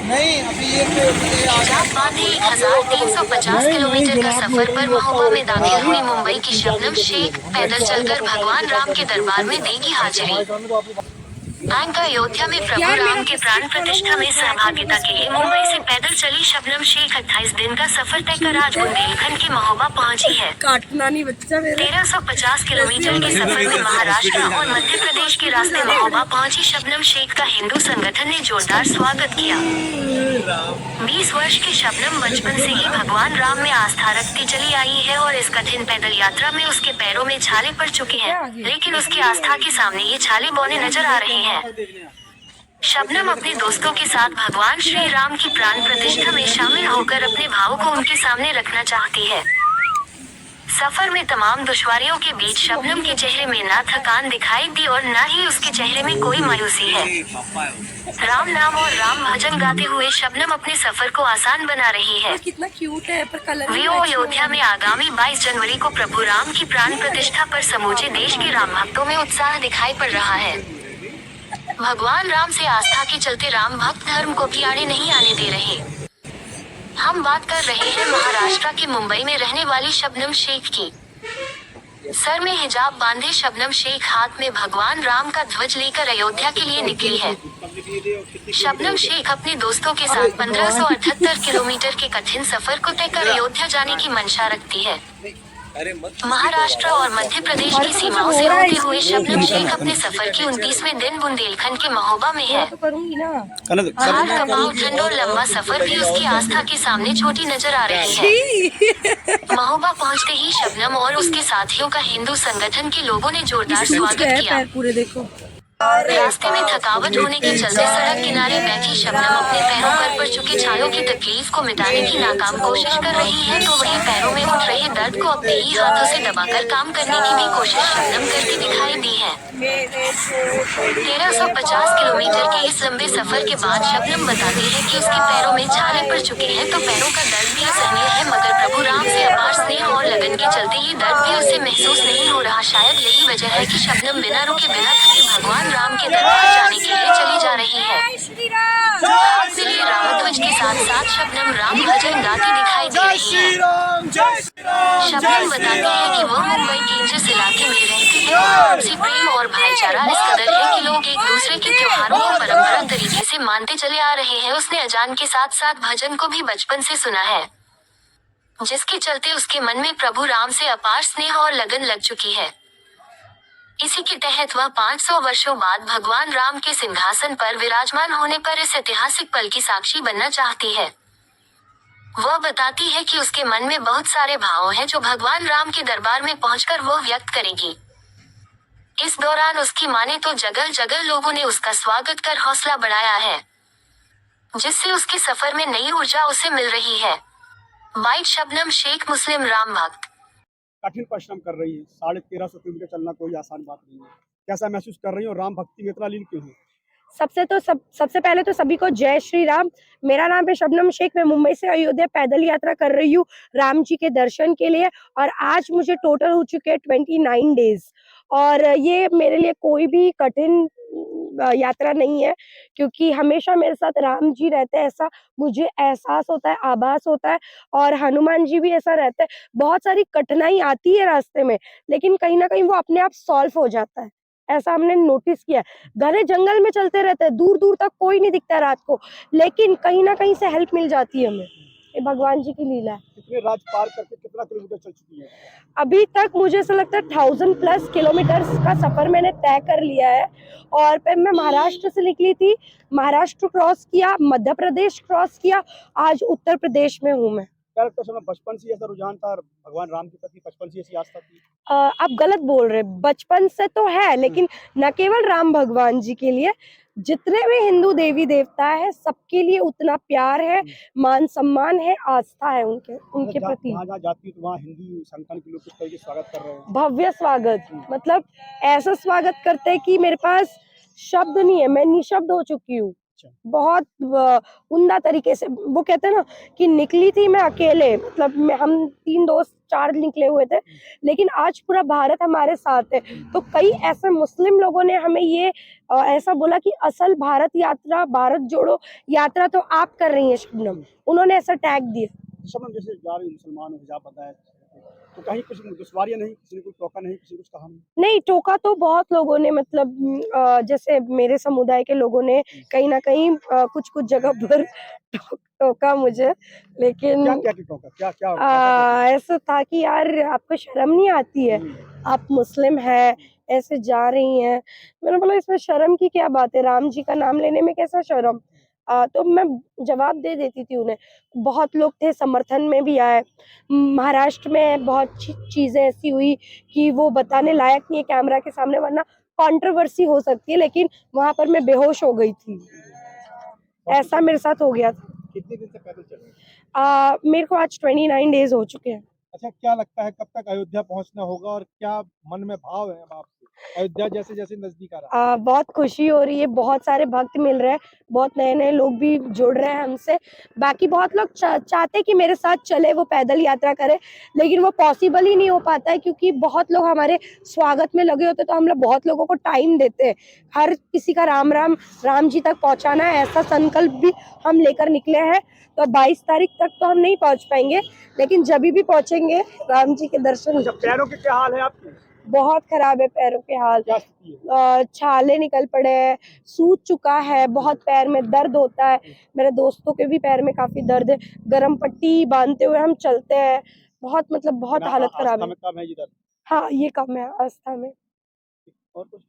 नहीं अभी ये हिजाब बांधे 1350 किलोमीटर का सफर पर महोबा में दाखिल हुई मुंबई की शबनम शेख पैदल चलकर भगवान राम के दरबार में देगी हाजिरी। अयोध्या में प्रभु राम के प्राण प्रतिष्ठा में सहभागिता के लिए मुंबई से पैदल चली शबनम शेख 28 दिन का सफर तय कर आज बुंदेलखंड के महोबा पहुंची है। 1350 किलोमीटर के सफर में महाराष्ट्र और मध्य प्रदेश के रास्ते महोबा पहुंची शबनम शेख का हिंदू संगठन ने जोरदार स्वागत किया। 20 वर्ष की शबनम बचपन से ही भगवान राम में आस्था रखती चली आई है और इस कठिन पैदल यात्रा में उसके पैरों में छाले पड़ चुके हैं, लेकिन उसकी आस्था के सामने ये छाले बौने नजर आ रहे हैं। शबनम अपने दोस्तों के साथ भगवान श्री राम की प्राण प्रतिष्ठा में शामिल होकर अपने भावों को उनके सामने रखना चाहती है। सफर में तमाम दुश्वारियों के बीच शबनम के चेहरे में ना थकान दिखाई दी और न ही उसके चेहरे में कोई मायूसी है। राम नाम और राम भजन गाते हुए शबनम अपने सफर को आसान बना रही है। कितना क्यूट है, पर कलर अयोध्या में आगामी 22 जनवरी को प्रभु राम की प्राण प्रतिष्ठा पर समूचे देश के राम भक्तों में उत्साह दिखाई पड़ रहा है। भगवान राम से आस्था के चलते राम भक्त धर्म को भी आड़े नहीं आने दे रहे। हम बात कर रहे हैं महाराष्ट्र के मुंबई में रहने वाली शबनम शेख की। सर में हिजाब बांधे शबनम शेख हाथ में भगवान राम का ध्वज लेकर अयोध्या के लिए निकली है। शबनम शेख अपने दोस्तों के साथ 1578 किलोमीटर के कठिन सफर को तय कर अयोध्या जाने की मंशा रखती है। महाराष्ट्र और मध्य प्रदेश की सीमाओं से होते हुए शबनम शेख अपने सफर के 29वें दिन बुंदेलखंड के महोबा में है। हाथ कमाऊ ठंड और लंबा सफर भी उसकी आस्था के सामने छोटी नजर आ रही है। महोबा पहुंचते ही शबनम और उसके साथियों का हिंदू संगठन के लोगों ने जोरदार स्वागत किया। पूरे देखो। रास्ते में थकावट होने के चलते सड़क किनारे बैठी शबनम अपने पैरों पर पड़ चुके छालों की तकलीफ को मिटाने की नाकाम कोशिश कर रही है, तो वही पैरों में उठ रहे दर्द को अपने ही हाथों से दबाकर काम करने की भी कोशिश शबनम करती दिखाई दी है। 1350 किलोमीटर के इस लंबे सफर के बाद शबनम बताती है कि उसके पैरों में छाले पड़ चुके हैं, तो पैरों का दर्द भी असहनीय है, मगर प्रभु राम से अपार स्नेह और लगन के चलते ये दर्द भी उसे महसूस नहीं हो रहा। शायद यही वजह है कि शबनम बिना रुके बिना थके भगवान राम के दरबार जाने के लिए चली जा रही है। हाथ में लिए रामध्वज के साथ साथ शबनम राम भजन गाती दिखाई दे रही है। शबनम बताती है कि वो मुंबई के जिस इलाके में रहती है आपसी प्रेम और भाईचारा इस कदर है कि लोग एक दूसरे के त्योहारों को परंपरा तरीके से मानते चले आ रहे हैं। उसने अजान के साथ साथ भजन को भी बचपन से सुना है, जिसके चलते उसके मन में प्रभु राम से अपार स्नेह और लगन लग चुकी है। इसी के तहत वह 500 वर्षों बाद भगवान राम के सिंहासन पर विराजमान होने पर इस ऐतिहासिक पल की साक्षी बनना चाहती है। वह बताती है कि उसके मन में बहुत सारे भाव हैं जो भगवान राम के दरबार में पहुंचकर वो व्यक्त करेगी। इस दौरान उसकी माने तो जगह जगह लोगों ने उसका स्वागत कर हौसला बढ़ाया है, जिससे उसके सफर में नई ऊर्जा उसे मिल रही है। बाइट शबनम शेख, मुस्लिम राम भक्त। कठिन परिश्रम कर रही है, 1350 किलोमीटर चलना कोई आसान बात नहीं है। कैसा महसूस कर रही हो, राम भक्ति में इतना लीन क्यों है? सबसे पहले तो सभी को जय श्री राम। मेरा नाम है शबनम शेख। मैं मुंबई से अयोध्या पैदल यात्रा कर रही हूँ राम जी के दर्शन के लिए, और आज मुझे टोटल हो चुके हैं 29 डेज। और ये मेरे लिए कोई भी कठिन यात्रा नहीं है, क्योंकि हमेशा मेरे साथ राम जी रहते हैं, ऐसा मुझे एहसास होता है, आभास होता है। और हनुमान जी भी ऐसा रहते हैं। बहुत सारी कठिनाई आती है रास्ते में, लेकिन कहीं ना कहीं वो अपने आप सॉल्व हो जाता है, ऐसा हमने नोटिस किया। घने जंगल में चलते रहते हैं, दूर दूर तक कोई नहीं दिखता रात को, लेकिन कहीं ना कहीं से हेल्प मिल जाती है हमें। ये भगवान जी की लीला है। कितने राज पार करके कितना किलोमीटर चल चुकी है? अभी तक मुझे ऐसा लगता है 1000+ किलोमीटर का सफर मैंने तय कर लिया है। और फिर मैं महाराष्ट्र से निकली थी, महाराष्ट्र क्रॉस किया, मध्य प्रदेश क्रॉस किया, आज उत्तर प्रदेश में हूँ मैं। क्या लगता है, बचपन से ऐसा रुझान था भगवान राम के प्रति, बचपन से ऐसी आस्था थी? आप गलत बोल रहे, बचपन से तो है, लेकिन न केवल राम भगवान जी के लिए, जितने भी हिंदू देवी देवता है सबके लिए उतना प्यार है, मान सम्मान है, आस्था है उनके प्रति। जहाँ जाती तो वहाँ हिंदू संगठन के लोग किस तरह से स्वागत कर रहे हैं? भव्य स्वागत, मतलब ऐसा स्वागत करते हैं कि मेरे पास शब्द नहीं है, मैं निशब्द हो चुकी हूँ। बहुत उम्दा तरीके से। वो कहते हैं ना कि निकली थी मैं अकेले, मतलब हम 3 दोस्त 4 निकले हुए थे, लेकिन आज पूरा भारत हमारे साथ है। तो कई ऐसे मुस्लिम लोगों ने हमें ये ऐसा बोला कि असल भारत यात्रा, भारत जोड़ो यात्रा तो आप कर रही हैं शबनम, उन्होंने ऐसा टैग दिया। शबनम जैसे जा रही मुसलमान हो, हिजाब बंधा है, तो कहीं कुछ दुश्वारियां नहीं, किसी ने कुछ टोका नहीं, किसी ने कुछ कहा नहीं? नहीं, टोका तो बहुत लोगों ने, मतलब जैसे मेरे समुदाय के लोगों ने कहीं न कहीं कुछ-कुछ जगह पर टोका मुझे, लेकिन क्या टोका, क्या? ऐसा था कि यार आपको शर्म नहीं आती है? आप मुस्लिम हैं, ऐसे जा रही हैं। मैंने बोला इसमें शर्म की क्या बात है? राम जी का नाम लेने में कैसा शर्म? तो मैं जवाब दे देती थी उन्हें। बहुत लोग थे समर्थन में भी आए। महाराष्ट्र में बहुत चीज़ें ऐसी हुई कि वो बताने लायक नहीं है कैमरा के सामने, वरना कंट्रोवर्सी हो सकती है, लेकिन वहाँ पर मैं बेहोश हो गई थी। ऐसा मेरे साथ हो गया था। कितने दिन से पैदल चल रहे हैं? मेरे को आज 29 डेज़ हो चुके हैं। अच्छा, क्या लगता है कब तक अयोध्या पहुंचना होगा और क्या मन में भाव है अब आपके? अयोध्या जैसे-जैसे नजदीक आ रहा है। बहुत खुशी हो रही है, बहुत सारे भक्त मिल रहे हैं, बहुत नए-नए लोग भी जुड़ रहे हैं हमसे। बाकी बहुत लोग चाहते हैं कि मेरे साथ चले, वो पैदल यात्रा करें, लेकिन वो पॉसिबल ही नहीं हो पाता है क्योंकि बहुत लोग हमारे स्वागत में लगे होते हैं, तो हम लोग बहुत लोगों को टाइम देते हैं। हर किसी का राम-राम, राम जी तक पहुँचाना है, ऐसा संकल्प भी हम लेकर निकले हैं। तो 22 तारीख तक तो हम नहीं पहुँच पाएँगे, लेकिन जभी भी पहुँचेंगे, राम जी के दर्शन। अच्छा, पैरों के क्या हाल है आपके? बहुत खराब है पैरों के हाल। क्या स्थिति है? छाले निकल पड़े हैं, सूज चुका है, बहुत पैर में दर्द होता है। मेरे दोस्तों के भी पैर में काफ़ी दर्द है। गरम पट्टी बाँधते हुए हम चलते हैं। बहुत, मतलब बहुत ना, हालत खराब आस्था है। में कम है इधर। हाँ, ये कम है आस्था में। और कुछ